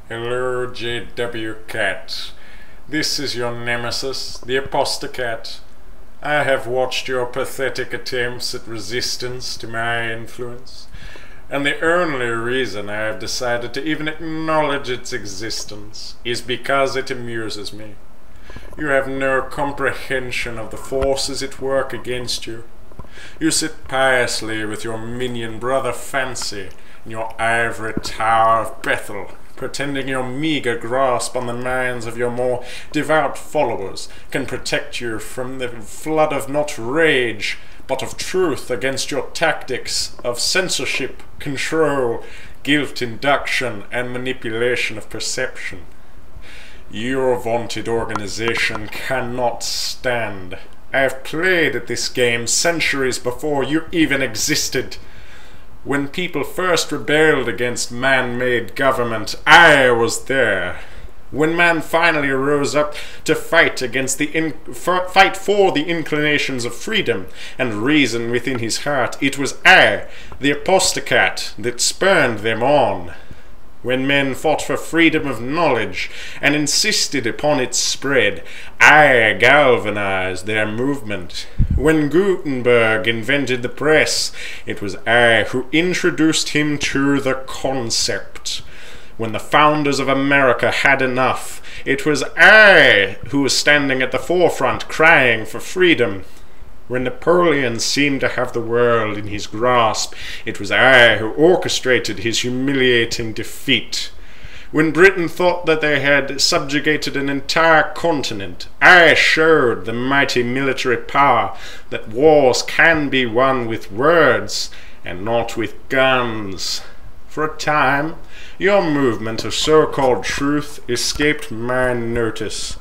Hello, JWCat. This is your nemesis, the Aposta-Cat. I have watched your pathetic attempts at resistance to my influence, and the only reason I have decided to even acknowledge its existence is because it amuses me. You have no comprehension of the forces at work against you. You sit piously with your minion brother Fancy in your ivory tower of Bethel, pretending your meager grasp on the minds of your more devout followers can protect you from the flood of not rage, but of truth against your tactics of censorship, control, guilt induction, and manipulation of perception. Your vaunted organization cannot stand. I have played at this game centuries before you even existed. When people first rebelled against man-made government, I was there. When man finally rose up to fight against fight for the inclinations of freedom and reason within his heart, it was I, the Aposta-Cat, that spurned them on. When men fought for freedom of knowledge and insisted upon its spread, I galvanized their movement. When Gutenberg invented the press, it was I who introduced him to the concept. When the founders of America had enough, it was I who was standing at the forefront crying for freedom. When Napoleon seemed to have the world in his grasp, it was I who orchestrated his humiliating defeat. When Britain thought that they had subjugated an entire continent, I showed the mighty military power that wars can be won with words and not with guns. For a time, your movement of so-called truth escaped my notice.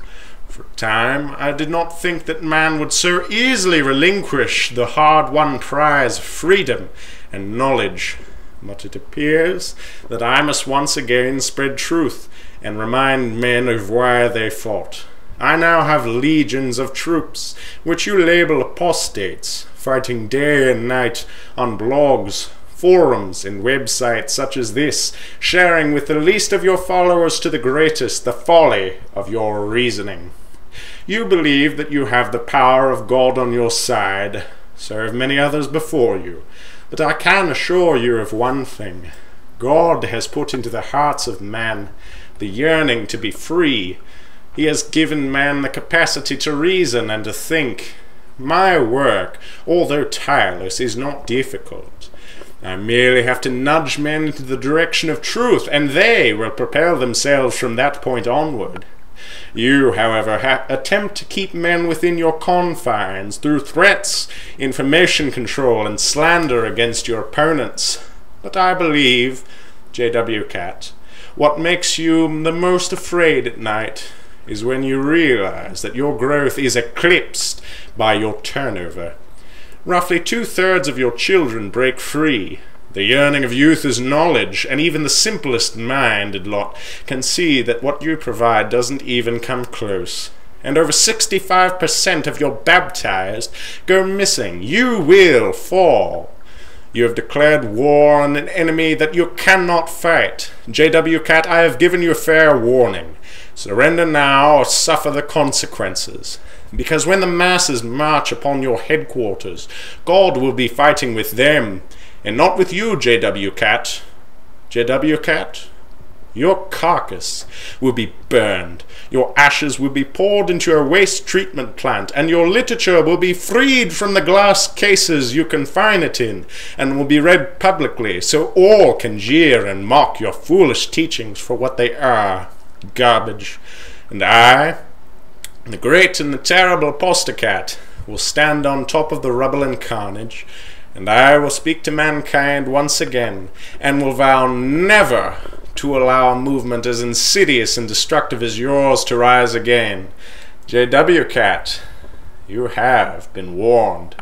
For a time, I did not think that man would so easily relinquish the hard-won prize of freedom and knowledge. But it appears that I must once again spread truth and remind men of why they fought. I now have legions of troops, which you label apostates, fighting day and night on blogs, forums, and websites such as this, sharing with the least of your followers to the greatest the folly of your reasoning. You believe that you have the power of God on your side, so have many others before you. But I can assure you of one thing. God has put into the hearts of man the yearning to be free. He has given man the capacity to reason and to think. My work, although tireless, is not difficult. I merely have to nudge men into the direction of truth, and they will propel themselves from that point onward. You, however, attempt to keep men within your confines through threats, information control, and slander against your opponents. But I believe, JWCat, what makes you the most afraid at night is when you realize that your growth is eclipsed by your turnover. Roughly 2/3 of your children break free. The yearning of youth is knowledge, and even the simplest minded lot can see that what you provide doesn't even come close. And over 65% of your baptized go missing. You will fall. You have declared war on an enemy that you cannot fight. JWCat, I have given you a fair warning. Surrender now or suffer the consequences. Because when the masses march upon your headquarters, God will be fighting with them, and not with you, JWCat. JWCat, your carcass will be burned, your ashes will be poured into a waste treatment plant, and your literature will be freed from the glass cases you confine it in, and will be read publicly, so all can jeer and mock your foolish teachings for what they are, garbage. And I, the great and the terrible Aposta-Cat, will stand on top of the rubble and carnage, and I will speak to mankind once again, and will vow never to allow a movement as insidious and destructive as yours to rise again. JWCat, you have been warned.